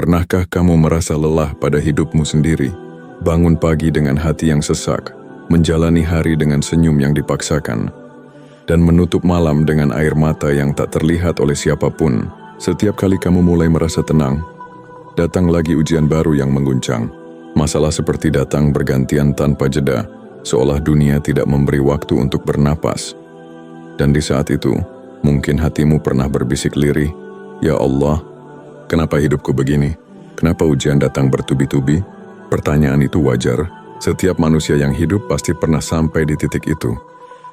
Pernahkah kamu merasa lelah pada hidupmu sendiri? Bangun pagi dengan hati yang sesak, menjalani hari dengan senyum yang dipaksakan, dan menutup malam dengan air mata yang tak terlihat oleh siapapun. Setiap kali kamu mulai merasa tenang, datang lagi ujian baru yang mengguncang. Masalah seperti datang bergantian tanpa jeda, seolah dunia tidak memberi waktu untuk bernapas. Dan di saat itu, mungkin hatimu pernah berbisik lirih, "Ya Allah, kenapa hidupku begini? Kenapa ujian datang bertubi-tubi?" Pertanyaan itu wajar. Setiap manusia yang hidup pasti pernah sampai di titik itu.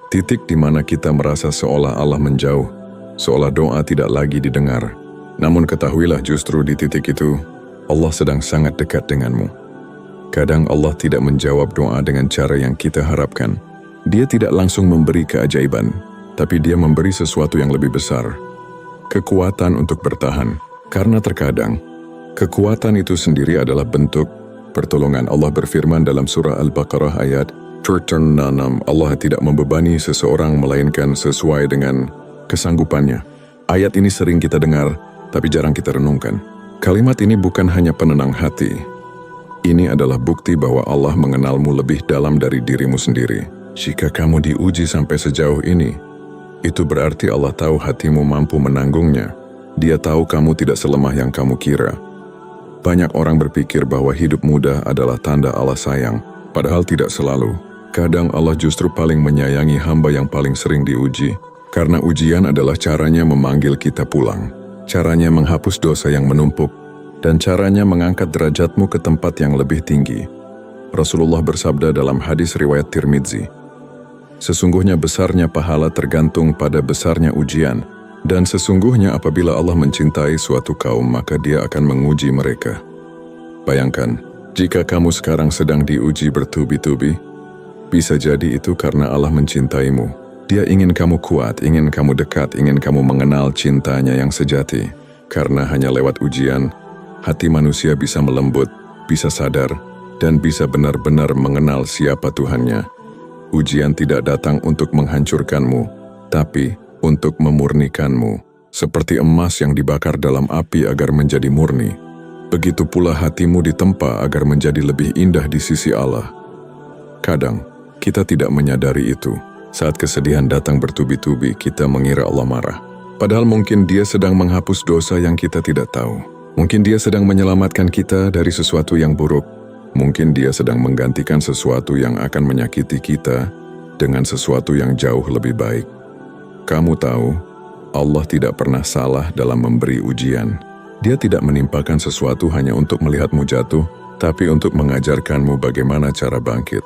Titik di mana kita merasa seolah Allah menjauh, seolah doa tidak lagi didengar. Namun ketahuilah justru di titik itu, Allah sedang sangat dekat denganmu. Kadang Allah tidak menjawab doa dengan cara yang kita harapkan. Dia tidak langsung memberi keajaiban, tapi Dia memberi sesuatu yang lebih besar. Kekuatan untuk bertahan. Karena terkadang, kekuatan itu sendiri adalah bentuk pertolongan. Allah berfirman dalam surah Al-Baqarah ayat 36, Allah tidak membebani seseorang melainkan sesuai dengan kesanggupannya. Ayat ini sering kita dengar, tapi jarang kita renungkan. Kalimat ini bukan hanya penenang hati. Ini adalah bukti bahwa Allah mengenalmu lebih dalam dari dirimu sendiri. Jika kamu diuji sampai sejauh ini, itu berarti Allah tahu hatimu mampu menanggungnya. Dia tahu kamu tidak selemah yang kamu kira. Banyak orang berpikir bahwa hidup mudah adalah tanda Allah sayang, padahal tidak selalu. Kadang Allah justru paling menyayangi hamba yang paling sering diuji, karena ujian adalah caranya memanggil kita pulang, caranya menghapus dosa yang menumpuk, dan caranya mengangkat derajatmu ke tempat yang lebih tinggi. Rasulullah bersabda dalam hadis riwayat Tirmidzi, "Sesungguhnya besarnya pahala tergantung pada besarnya ujian, dan sesungguhnya apabila Allah mencintai suatu kaum maka Dia akan menguji mereka." Bayangkan, jika kamu sekarang sedang diuji bertubi-tubi, bisa jadi itu karena Allah mencintaimu. Dia ingin kamu kuat, ingin kamu dekat, ingin kamu mengenal cintanya yang sejati. Karena hanya lewat ujian, hati manusia bisa melembut, bisa sadar, dan bisa benar-benar mengenal siapa Tuhannya. Ujian tidak datang untuk menghancurkanmu, tapi untuk memurnikanmu. Seperti emas yang dibakar dalam api agar menjadi murni, begitu pula hatimu ditempa agar menjadi lebih indah di sisi Allah. Kadang, kita tidak menyadari itu. Saat kesedihan datang bertubi-tubi, kita mengira Allah marah. Padahal mungkin Dia sedang menghapus dosa yang kita tidak tahu. Mungkin Dia sedang menyelamatkan kita dari sesuatu yang buruk. Mungkin Dia sedang menggantikan sesuatu yang akan menyakiti kita dengan sesuatu yang jauh lebih baik. Kamu tahu, Allah tidak pernah salah dalam memberi ujian. Dia tidak menimpakan sesuatu hanya untuk melihatmu jatuh, tapi untuk mengajarkanmu bagaimana cara bangkit.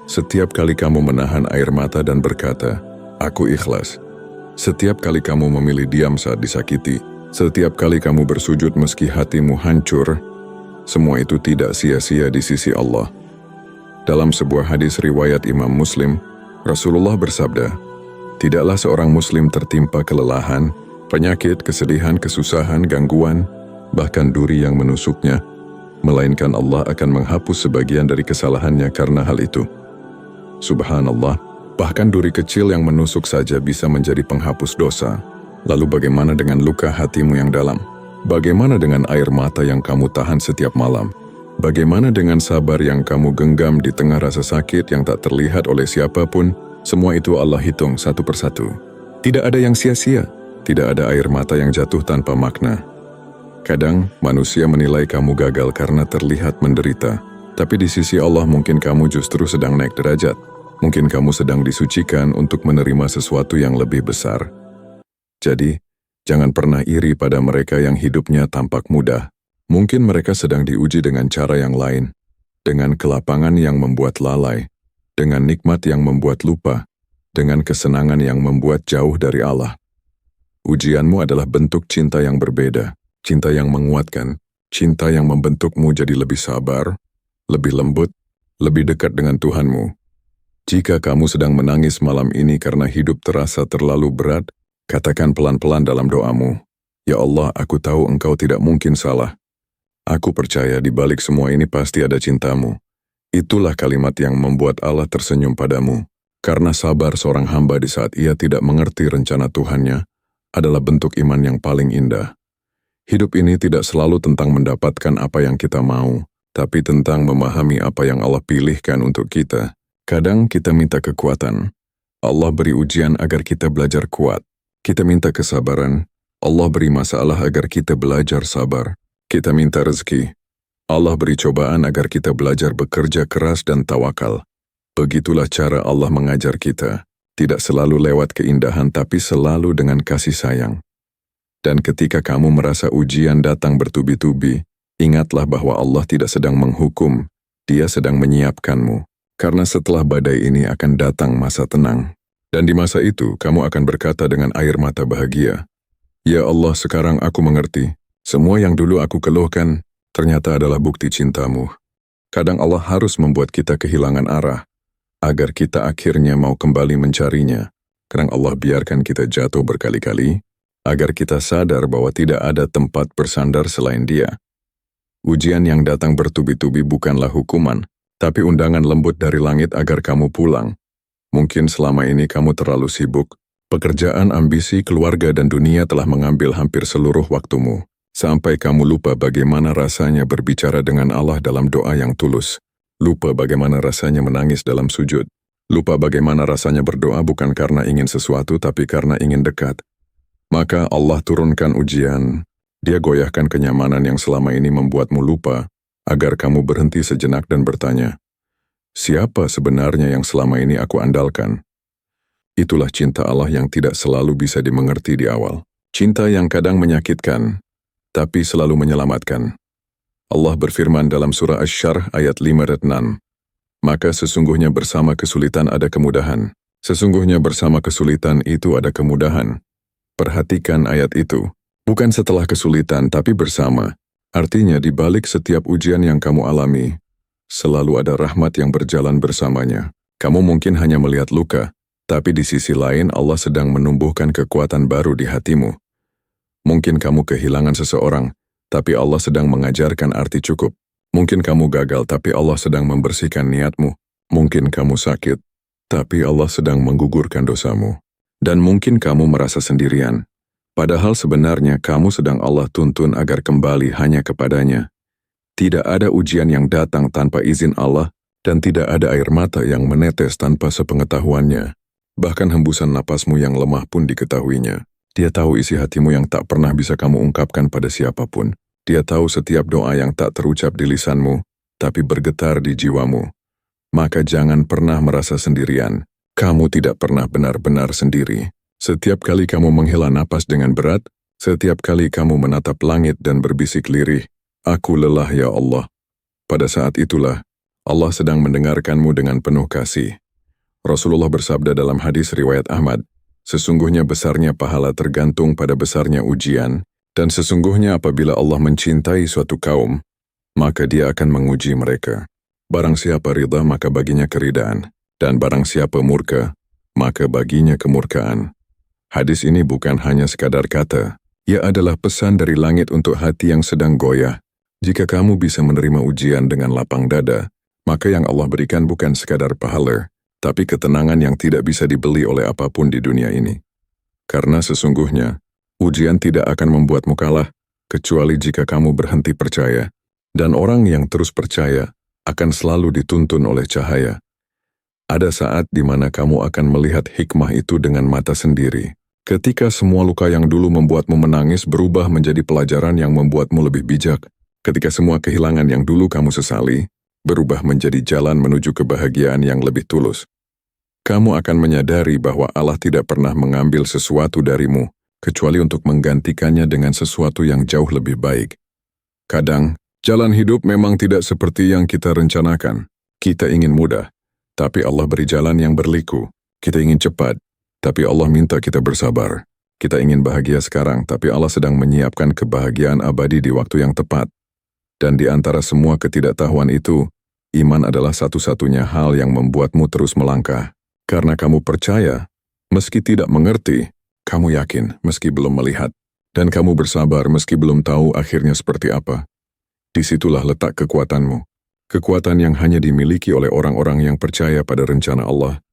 Setiap kali kamu menahan air mata dan berkata, "Aku ikhlas." Setiap kali kamu memilih diam saat disakiti, setiap kali kamu bersujud meski hatimu hancur, semua itu tidak sia-sia di sisi Allah. Dalam sebuah hadis riwayat Imam Muslim, Rasulullah bersabda, "Tidaklah seorang Muslim tertimpa kelelahan, penyakit, kesedihan, kesusahan, gangguan, bahkan duri yang menusuknya, melainkan Allah akan menghapus sebagian dari kesalahannya karena hal itu." Subhanallah, bahkan duri kecil yang menusuk saja bisa menjadi penghapus dosa. Lalu bagaimana dengan luka hatimu yang dalam? Bagaimana dengan air mata yang kamu tahan setiap malam? Bagaimana dengan sabar yang kamu genggam di tengah rasa sakit yang tak terlihat oleh siapapun? Semua itu Allah hitung satu persatu. Tidak ada yang sia-sia, tidak ada air mata yang jatuh tanpa makna. Kadang manusia menilai kamu gagal karena terlihat menderita, tapi di sisi Allah mungkin kamu justru sedang naik derajat. Mungkin kamu sedang disucikan untuk menerima sesuatu yang lebih besar. Jadi, jangan pernah iri pada mereka yang hidupnya tampak mudah. Mungkin mereka sedang diuji dengan cara yang lain, dengan kelapangan yang membuat lalai, dengan nikmat yang membuat lupa, dengan kesenangan yang membuat jauh dari Allah. Ujianmu adalah bentuk cinta yang berbeda, cinta yang menguatkan, cinta yang membentukmu jadi lebih sabar, lebih lembut, lebih dekat dengan Tuhanmu. Jika kamu sedang menangis malam ini karena hidup terasa terlalu berat, katakan pelan-pelan dalam doamu, "Ya Allah, aku tahu Engkau tidak mungkin salah. Aku percaya di balik semua ini pasti ada cintamu." Itulah kalimat yang membuat Allah tersenyum padamu, karena sabar seorang hamba di saat ia tidak mengerti rencana Tuhannya adalah bentuk iman yang paling indah. Hidup ini tidak selalu tentang mendapatkan apa yang kita mau, tapi tentang memahami apa yang Allah pilihkan untuk kita. Kadang kita minta kekuatan. Allah beri ujian agar kita belajar kuat. Kita minta kesabaran. Allah beri masalah agar kita belajar sabar. Kita minta rezeki. Allah beri cobaan agar kita belajar bekerja keras dan tawakal. Begitulah cara Allah mengajar kita. Tidak selalu lewat keindahan tapi selalu dengan kasih sayang. Dan ketika kamu merasa ujian datang bertubi-tubi, ingatlah bahwa Allah tidak sedang menghukum, Dia sedang menyiapkanmu. Karena setelah badai ini akan datang masa tenang. Dan di masa itu, kamu akan berkata dengan air mata bahagia, "Ya Allah, sekarang aku mengerti. Semua yang dulu aku keluhkan, ternyata adalah bukti cintamu." Kadang Allah harus membuat kita kehilangan arah, agar kita akhirnya mau kembali mencarinya. Kadang Allah biarkan kita jatuh berkali-kali, agar kita sadar bahwa tidak ada tempat bersandar selain Dia. Ujian yang datang bertubi-tubi bukanlah hukuman, tapi undangan lembut dari langit agar kamu pulang. Mungkin selama ini kamu terlalu sibuk, pekerjaan, ambisi, keluarga, dan dunia telah mengambil hampir seluruh waktumu, sampai kamu lupa bagaimana rasanya berbicara dengan Allah dalam doa yang tulus, lupa bagaimana rasanya menangis dalam sujud, lupa bagaimana rasanya berdoa bukan karena ingin sesuatu tapi karena ingin dekat. Maka Allah turunkan ujian, Dia goyahkan kenyamanan yang selama ini membuatmu lupa, agar kamu berhenti sejenak dan bertanya, siapa sebenarnya yang selama ini aku andalkan? Itulah cinta Allah yang tidak selalu bisa dimengerti di awal. Cinta yang kadang menyakitkan, tapi selalu menyelamatkan. Allah berfirman dalam surah Asy-Syarh ayat 5-6, maka sesungguhnya bersama kesulitan ada kemudahan. Sesungguhnya bersama kesulitan itu ada kemudahan. Perhatikan ayat itu. Bukan setelah kesulitan, tapi bersama. Artinya di balik setiap ujian yang kamu alami, selalu ada rahmat yang berjalan bersamanya. Kamu mungkin hanya melihat luka, tapi di sisi lain Allah sedang menumbuhkan kekuatan baru di hatimu. Mungkin kamu kehilangan seseorang, tapi Allah sedang mengajarkan arti cukup. Mungkin kamu gagal, tapi Allah sedang membersihkan niatmu. Mungkin kamu sakit, tapi Allah sedang menggugurkan dosamu. Dan mungkin kamu merasa sendirian, padahal sebenarnya kamu sedang Allah tuntun agar kembali hanya kepadanya. Tidak ada ujian yang datang tanpa izin Allah, dan tidak ada air mata yang menetes tanpa sepengetahuannya. Bahkan hembusan napasmu yang lemah pun diketahuinya. Dia tahu isi hatimu yang tak pernah bisa kamu ungkapkan pada siapapun. Dia tahu setiap doa yang tak terucap di lisanmu, tapi bergetar di jiwamu. Maka jangan pernah merasa sendirian. Kamu tidak pernah benar-benar sendiri. Setiap kali kamu menghela napas dengan berat, setiap kali kamu menatap langit dan berbisik lirih, "Aku lelah ya Allah." Pada saat itulah, Allah sedang mendengarkanmu dengan penuh kasih. Rasulullah bersabda dalam hadis riwayat Ahmad, sesungguhnya besarnya pahala tergantung pada besarnya ujian, dan sesungguhnya apabila Allah mencintai suatu kaum, maka Dia akan menguji mereka. Barang siapa ridha maka baginya keridaan, dan barang siapa murka, maka baginya kemurkaan. Hadis ini bukan hanya sekadar kata, ia adalah pesan dari langit untuk hati yang sedang goyah. Jika kamu bisa menerima ujian dengan lapang dada, maka yang Allah berikan bukan sekadar pahala, tapi ketenangan yang tidak bisa dibeli oleh apapun di dunia ini. Karena sesungguhnya, ujian tidak akan membuatmu kalah, kecuali jika kamu berhenti percaya. Dan orang yang terus percaya akan selalu dituntun oleh cahaya. Ada saat di mana kamu akan melihat hikmah itu dengan mata sendiri. Ketika semua luka yang dulu membuatmu menangis berubah menjadi pelajaran yang membuatmu lebih bijak. Ketika semua kehilangan yang dulu kamu sesali, berubah menjadi jalan menuju kebahagiaan yang lebih tulus. Kamu akan menyadari bahwa Allah tidak pernah mengambil sesuatu darimu, kecuali untuk menggantikannya dengan sesuatu yang jauh lebih baik. Kadang, jalan hidup memang tidak seperti yang kita rencanakan. Kita ingin mudah, tapi Allah beri jalan yang berliku. Kita ingin cepat, tapi Allah minta kita bersabar. Kita ingin bahagia sekarang, tapi Allah sedang menyiapkan kebahagiaan abadi di waktu yang tepat. Dan di antara semua ketidaktahuan itu, iman adalah satu-satunya hal yang membuatmu terus melangkah. Karena kamu percaya, meski tidak mengerti, kamu yakin meski belum melihat, dan kamu bersabar meski belum tahu akhirnya seperti apa. Disitulah letak kekuatanmu. Kekuatan yang hanya dimiliki oleh orang-orang yang percaya pada rencana Allah.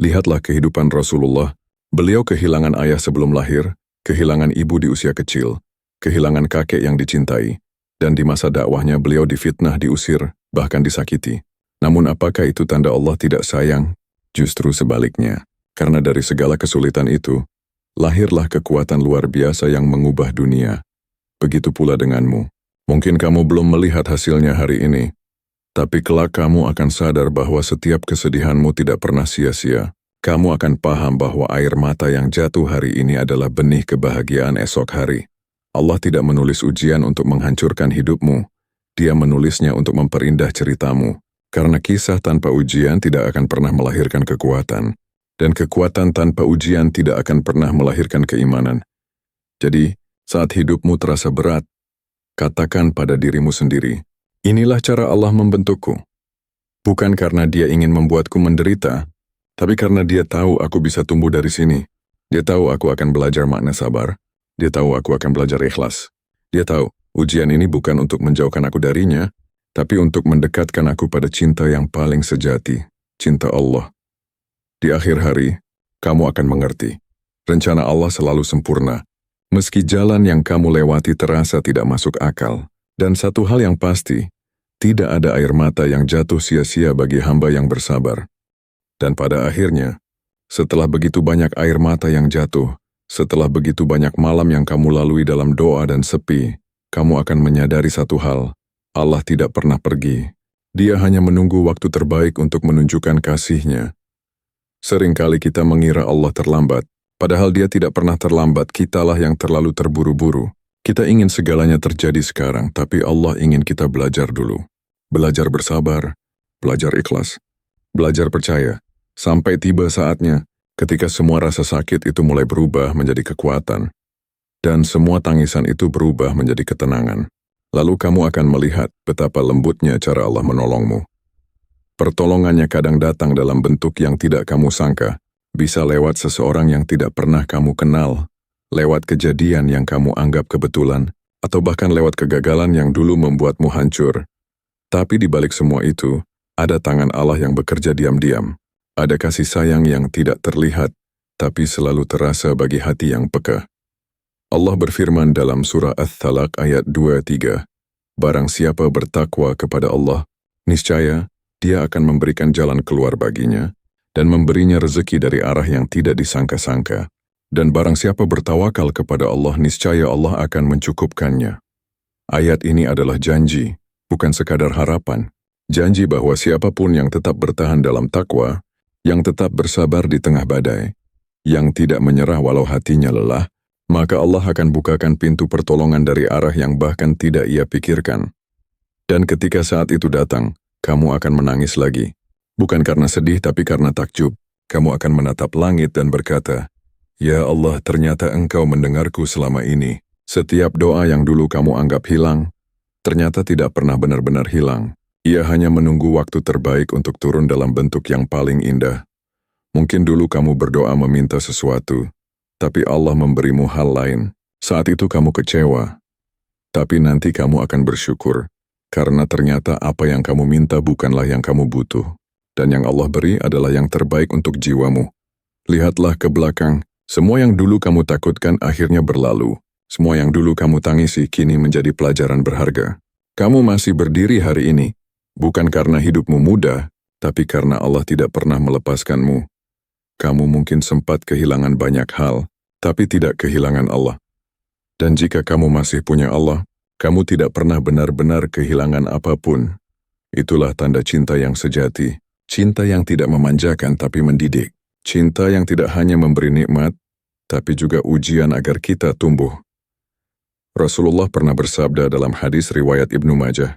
Lihatlah kehidupan Rasulullah. Beliau kehilangan ayah sebelum lahir, kehilangan ibu di usia kecil, kehilangan kakek yang dicintai, dan di masa dakwahnya beliau difitnah, diusir, bahkan disakiti. Namun apakah itu tanda Allah tidak sayang? Justru sebaliknya, karena dari segala kesulitan itu, lahirlah kekuatan luar biasa yang mengubah dunia. Begitu pula denganmu. Mungkin kamu belum melihat hasilnya hari ini, tapi kelak kamu akan sadar bahwa setiap kesedihanmu tidak pernah sia-sia. Kamu akan paham bahwa air mata yang jatuh hari ini adalah benih kebahagiaan esok hari. Allah tidak menulis ujian untuk menghancurkan hidupmu. Dia menulisnya untuk memperindah ceritamu. Karena kisah tanpa ujian tidak akan pernah melahirkan kekuatan. Dan kekuatan tanpa ujian tidak akan pernah melahirkan keimanan. Jadi, saat hidupmu terasa berat, katakan pada dirimu sendiri, inilah cara Allah membentukku. Bukan karena Dia ingin membuatku menderita, tapi karena Dia tahu aku bisa tumbuh dari sini. Dia tahu aku akan belajar makna sabar. Dia tahu aku akan belajar ikhlas. Dia tahu ujian ini bukan untuk menjauhkan aku darinya, tapi untuk mendekatkan aku pada cinta yang paling sejati, cinta Allah. Di akhir hari, kamu akan mengerti. Rencana Allah selalu sempurna. Meski jalan yang kamu lewati terasa tidak masuk akal. Dan satu hal yang pasti, tidak ada air mata yang jatuh sia-sia bagi hamba yang bersabar. Dan pada akhirnya, setelah begitu banyak air mata yang jatuh, setelah begitu banyak malam yang kamu lalui dalam doa dan sepi, kamu akan menyadari satu hal, Allah tidak pernah pergi. Dia hanya menunggu waktu terbaik untuk menunjukkan kasih-Nya. Seringkali kita mengira Allah terlambat, padahal Dia tidak pernah terlambat, kitalah yang terlalu terburu-buru. Kita ingin segalanya terjadi sekarang, tapi Allah ingin kita belajar dulu. Belajar bersabar, belajar ikhlas, belajar percaya. Sampai tiba saatnya, ketika semua rasa sakit itu mulai berubah menjadi kekuatan, dan semua tangisan itu berubah menjadi ketenangan. Lalu kamu akan melihat betapa lembutnya cara Allah menolongmu. Pertolongannya kadang datang dalam bentuk yang tidak kamu sangka, bisa lewat seseorang yang tidak pernah kamu kenal, lewat kejadian yang kamu anggap kebetulan, atau bahkan lewat kegagalan yang dulu membuatmu hancur. Tapi di balik semua itu, ada tangan Allah yang bekerja diam-diam. Ada kasih sayang yang tidak terlihat, tapi selalu terasa bagi hati yang peka. Allah berfirman dalam surah Ats-Tsalaq ayat 2-3, barang siapa bertakwa kepada Allah, niscaya Dia akan memberikan jalan keluar baginya, dan memberinya rezeki dari arah yang tidak disangka-sangka. Dan barang siapa bertawakal kepada Allah, niscaya Allah akan mencukupkannya. Ayat ini adalah janji, bukan sekadar harapan. Janji bahwa siapapun yang tetap bertahan dalam takwa, yang tetap bersabar di tengah badai, yang tidak menyerah walau hatinya lelah, maka Allah akan bukakan pintu pertolongan dari arah yang bahkan tidak ia pikirkan. Dan ketika saat itu datang, kamu akan menangis lagi. Bukan karena sedih tapi karena takjub. Kamu akan menatap langit dan berkata, "Ya Allah, ternyata Engkau mendengarku selama ini. Setiap doa yang dulu kamu anggap hilang, ternyata tidak pernah benar-benar hilang. Ia hanya menunggu waktu terbaik untuk turun dalam bentuk yang paling indah. Mungkin dulu kamu berdoa meminta sesuatu, tapi Allah memberimu hal lain. Saat itu kamu kecewa, tapi nanti kamu akan bersyukur, karena ternyata apa yang kamu minta bukanlah yang kamu butuh, dan yang Allah beri adalah yang terbaik untuk jiwamu. Lihatlah ke belakang, semua yang dulu kamu takutkan akhirnya berlalu. Semua yang dulu kamu tangisi kini menjadi pelajaran berharga. Kamu masih berdiri hari ini, bukan karena hidupmu mudah, tapi karena Allah tidak pernah melepaskanmu. Kamu mungkin sempat kehilangan banyak hal, tapi tidak kehilangan Allah. Dan jika kamu masih punya Allah, kamu tidak pernah benar-benar kehilangan apapun. Itulah tanda cinta yang sejati. Cinta yang tidak memanjakan tapi mendidik. Cinta yang tidak hanya memberi nikmat, tapi juga ujian agar kita tumbuh. Rasulullah pernah bersabda dalam hadis riwayat Ibnu Majah,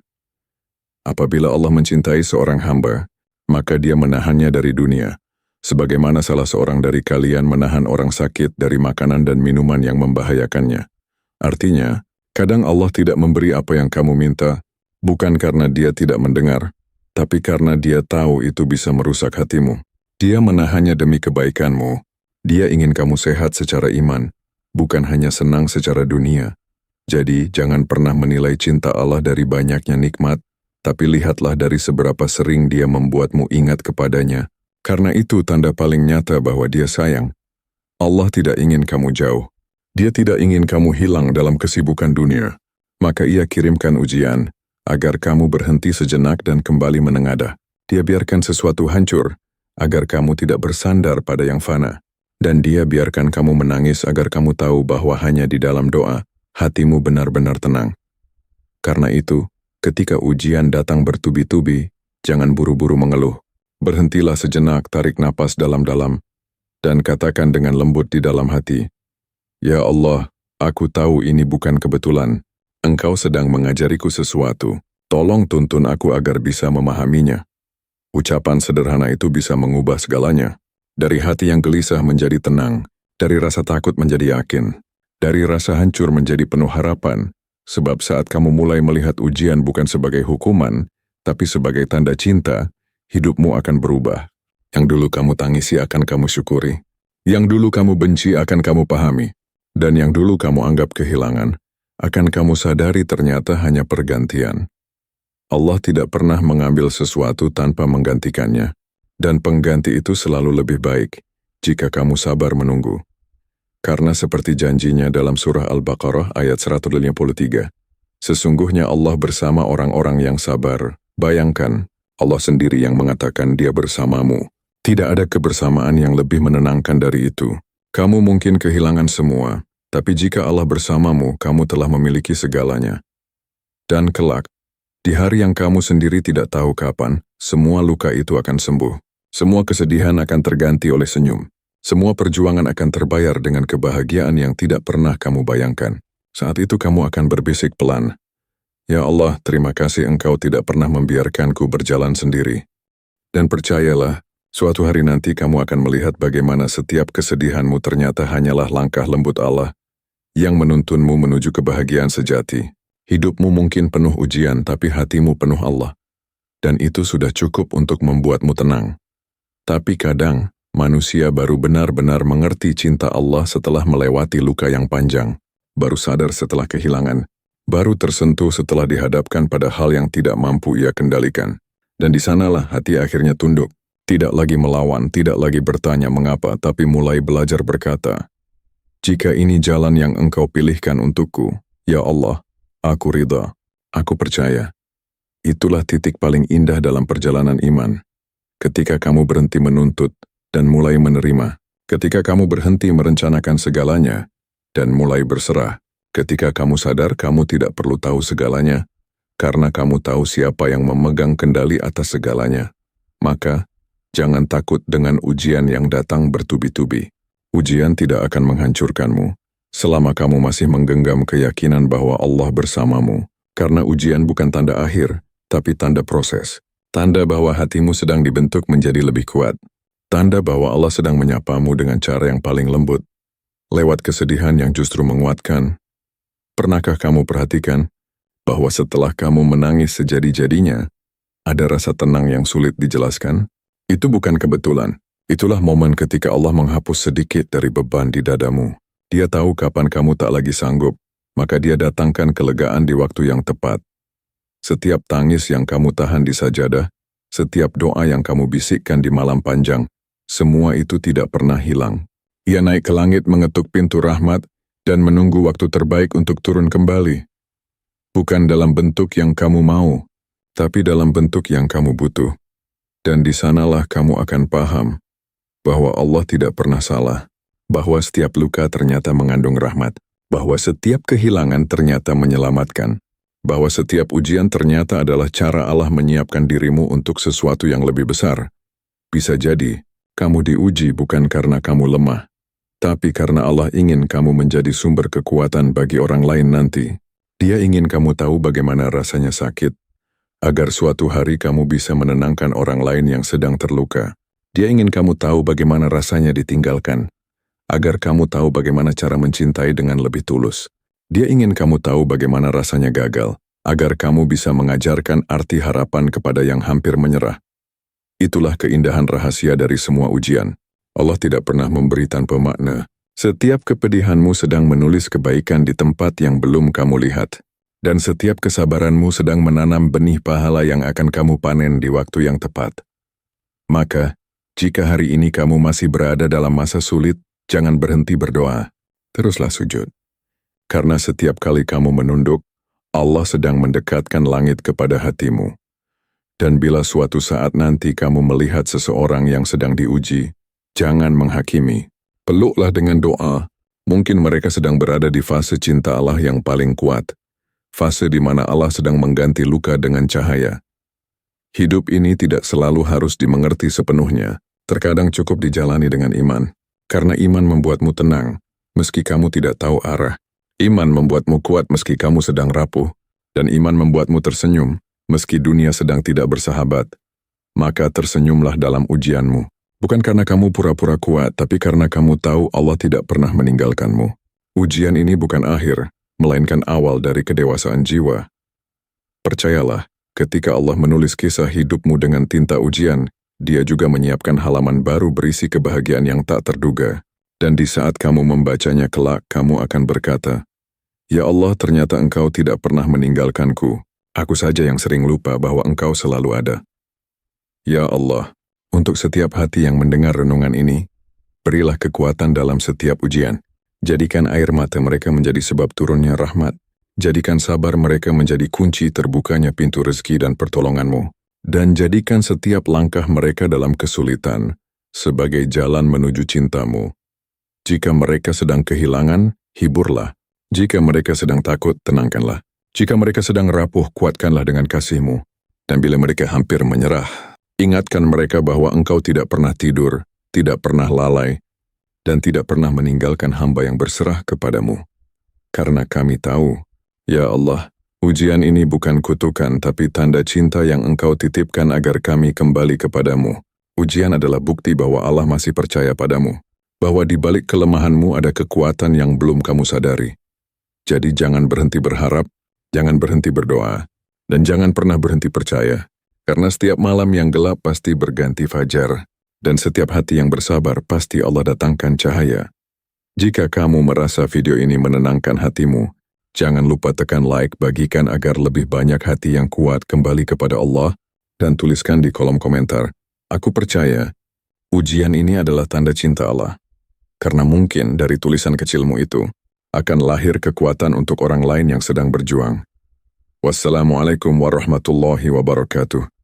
apabila Allah mencintai seorang hamba, maka Dia menahannya dari dunia, sebagaimana salah seorang dari kalian menahan orang sakit dari makanan dan minuman yang membahayakannya. Artinya, kadang Allah tidak memberi apa yang kamu minta, bukan karena Dia tidak mendengar, tapi karena Dia tahu itu bisa merusak hatimu. Dia menahannya demi kebaikanmu. Dia ingin kamu sehat secara iman, bukan hanya senang secara dunia. Jadi, jangan pernah menilai cinta Allah dari banyaknya nikmat, tapi lihatlah dari seberapa sering Dia membuatmu ingat kepadanya. Karena itu tanda paling nyata bahwa Dia sayang. Allah tidak ingin kamu jauh. Dia tidak ingin kamu hilang dalam kesibukan dunia, maka Ia kirimkan ujian, agar kamu berhenti sejenak dan kembali menengadah. Dia biarkan sesuatu hancur, agar kamu tidak bersandar pada yang fana. Dan Dia biarkan kamu menangis agar kamu tahu bahwa hanya di dalam doa, hatimu benar-benar tenang. Karena itu, ketika ujian datang bertubi-tubi, jangan buru-buru mengeluh. Berhentilah sejenak, tarik napas dalam-dalam, dan katakan dengan lembut di dalam hati, "Ya Allah, aku tahu ini bukan kebetulan. Engkau sedang mengajariku sesuatu. Tolong tuntun aku agar bisa memahaminya." Ucapan sederhana itu bisa mengubah segalanya. Dari hati yang gelisah menjadi tenang, dari rasa takut menjadi yakin, dari rasa hancur menjadi penuh harapan. Sebab saat kamu mulai melihat ujian bukan sebagai hukuman, tapi sebagai tanda cinta, hidupmu akan berubah. Yang dulu kamu tangisi akan kamu syukuri. Yang dulu kamu benci akan kamu pahami. Dan yang dulu kamu anggap kehilangan, akan kamu sadari ternyata hanya pergantian. Allah tidak pernah mengambil sesuatu tanpa menggantikannya, dan pengganti itu selalu lebih baik jika kamu sabar menunggu. Karena seperti janjinya dalam surah Al-Baqarah ayat 153, sesungguhnya Allah bersama orang-orang yang sabar. Bayangkan, Allah sendiri yang mengatakan Dia bersamamu. Tidak ada kebersamaan yang lebih menenangkan dari itu. Kamu mungkin kehilangan semua, tapi jika Allah bersamamu, kamu telah memiliki segalanya. Dan kelak, di hari yang kamu sendiri tidak tahu kapan, semua luka itu akan sembuh. Semua kesedihan akan terganti oleh senyum. Semua perjuangan akan terbayar dengan kebahagiaan yang tidak pernah kamu bayangkan. Saat itu kamu akan berbisik pelan, "Ya Allah, terima kasih Engkau tidak pernah membiarkanku berjalan sendiri." Dan percayalah, suatu hari nanti kamu akan melihat bagaimana setiap kesedihanmu ternyata hanyalah langkah lembut Allah yang menuntunmu menuju kebahagiaan sejati. Hidupmu mungkin penuh ujian, tapi hatimu penuh Allah. Dan itu sudah cukup untuk membuatmu tenang. Tapi kadang, manusia baru benar-benar mengerti cinta Allah setelah melewati luka yang panjang, baru sadar setelah kehilangan, baru tersentuh setelah dihadapkan pada hal yang tidak mampu ia kendalikan. Dan di sanalah hati akhirnya tunduk. Tidak lagi melawan, tidak lagi bertanya mengapa, tapi mulai belajar berkata, "Jika ini jalan yang Engkau pilihkan untukku, ya Allah, aku ridha, aku percaya." Itulah titik paling indah dalam perjalanan iman. Ketika kamu berhenti menuntut dan mulai menerima, ketika kamu berhenti merencanakan segalanya dan mulai berserah, ketika kamu sadar kamu tidak perlu tahu segalanya, karena kamu tahu siapa yang memegang kendali atas segalanya, maka jangan takut dengan ujian yang datang bertubi-tubi. Ujian tidak akan menghancurkanmu, selama kamu masih menggenggam keyakinan bahwa Allah bersamamu. Karena ujian bukan tanda akhir, tapi tanda proses. Tanda bahwa hatimu sedang dibentuk menjadi lebih kuat. Tanda bahwa Allah sedang menyapamu dengan cara yang paling lembut, lewat kesedihan yang justru menguatkan. Pernahkah kamu perhatikan bahwa setelah kamu menangis sejadi-jadinya, ada rasa tenang yang sulit dijelaskan? Itu bukan kebetulan. Itulah momen ketika Allah menghapus sedikit dari beban di dadamu. Dia tahu kapan kamu tak lagi sanggup, maka Dia datangkan kelegaan di waktu yang tepat. Setiap tangis yang kamu tahan di sajadah, setiap doa yang kamu bisikkan di malam panjang, semua itu tidak pernah hilang. Ia naik ke langit mengetuk pintu rahmat dan menunggu waktu terbaik untuk turun kembali. Bukan dalam bentuk yang kamu mau, tapi dalam bentuk yang kamu butuh. Dan di sanalah kamu akan paham bahwa Allah tidak pernah salah, bahwa setiap luka ternyata mengandung rahmat, bahwa setiap kehilangan ternyata menyelamatkan, bahwa setiap ujian ternyata adalah cara Allah menyiapkan dirimu untuk sesuatu yang lebih besar. Bisa jadi, kamu diuji bukan karena kamu lemah, tapi karena Allah ingin kamu menjadi sumber kekuatan bagi orang lain nanti. Dia ingin kamu tahu bagaimana rasanya sakit, agar suatu hari kamu bisa menenangkan orang lain yang sedang terluka. Dia ingin kamu tahu bagaimana rasanya ditinggalkan, agar kamu tahu bagaimana cara mencintai dengan lebih tulus. Dia ingin kamu tahu bagaimana rasanya gagal, agar kamu bisa mengajarkan arti harapan kepada yang hampir menyerah. Itulah keindahan rahasia dari semua ujian. Allah tidak pernah memberi tanpa makna. Setiap kepedihanmu sedang menulis kebaikan di tempat yang belum kamu lihat. Dan setiap kesabaranmu sedang menanam benih pahala yang akan kamu panen di waktu yang tepat. Maka, jika hari ini kamu masih berada dalam masa sulit, jangan berhenti berdoa. teruslah sujud. Karena setiap kali kamu menunduk, Allah sedang mendekatkan langit kepada hatimu. Dan bila suatu saat nanti kamu melihat seseorang yang sedang diuji, jangan menghakimi. Peluklah dengan doa. Mungkin mereka sedang berada di fase cinta Allah yang paling kuat. Fase di mana Allah sedang mengganti luka dengan cahaya. Hidup ini tidak selalu harus dimengerti sepenuhnya. Terkadang cukup dijalani dengan iman. Karena iman membuatmu tenang, meski kamu tidak tahu arah. Iman membuatmu kuat meski kamu sedang rapuh. Dan iman membuatmu tersenyum, meski dunia sedang tidak bersahabat. Maka tersenyumlah dalam ujianmu. Bukan karena kamu pura-pura kuat, tapi karena kamu tahu Allah tidak pernah meninggalkanmu. Ujian ini bukan akhir, melainkan awal dari kedewasaan jiwa. Percayalah, ketika Allah menulis kisah hidupmu dengan tinta ujian, Dia juga menyiapkan halaman baru berisi kebahagiaan yang tak terduga. Dan di saat kamu membacanya kelak, kamu akan berkata, "Ya Allah, ternyata Engkau tidak pernah meninggalkanku. Aku saja yang sering lupa bahwa Engkau selalu ada." Ya Allah, untuk setiap hati yang mendengar renungan ini, berilah kekuatan dalam setiap ujian. Jadikan air mata mereka menjadi sebab turunnya rahmat. Jadikan sabar mereka menjadi kunci terbukanya pintu rezeki dan pertolongan-Mu. Dan jadikan setiap langkah mereka dalam kesulitan sebagai jalan menuju cinta-Mu. Jika mereka sedang kehilangan, hiburlah. Jika mereka sedang takut, tenangkanlah. Jika mereka sedang rapuh, kuatkanlah dengan kasih-Mu. Dan bila mereka hampir menyerah, ingatkan mereka bahwa Engkau tidak pernah tidur, tidak pernah lalai, dan tidak pernah meninggalkan hamba yang berserah kepadamu. Karena kami tahu, ya Allah, ujian ini bukan kutukan, tapi tanda cinta yang Engkau titipkan agar kami kembali kepadamu. Ujian adalah bukti bahwa Allah masih percaya padamu, bahwa di balik kelemahanmu ada kekuatan yang belum kamu sadari. Jadi jangan berhenti berharap, jangan berhenti berdoa, dan jangan pernah berhenti percaya. Karena setiap malam yang gelap pasti berganti fajar, dan setiap hati yang bersabar pasti Allah datangkan cahaya. Jika kamu merasa video ini menenangkan hatimu, jangan lupa tekan like, bagikan agar lebih banyak hati yang kuat kembali kepada Allah, dan tuliskan di kolom komentar, "Aku percaya, ujian ini adalah tanda cinta Allah." Karena mungkin dari tulisan kecilmu itu, akan lahir kekuatan untuk orang lain yang sedang berjuang. Wassalamualaikum warahmatullahi wabarakatuh.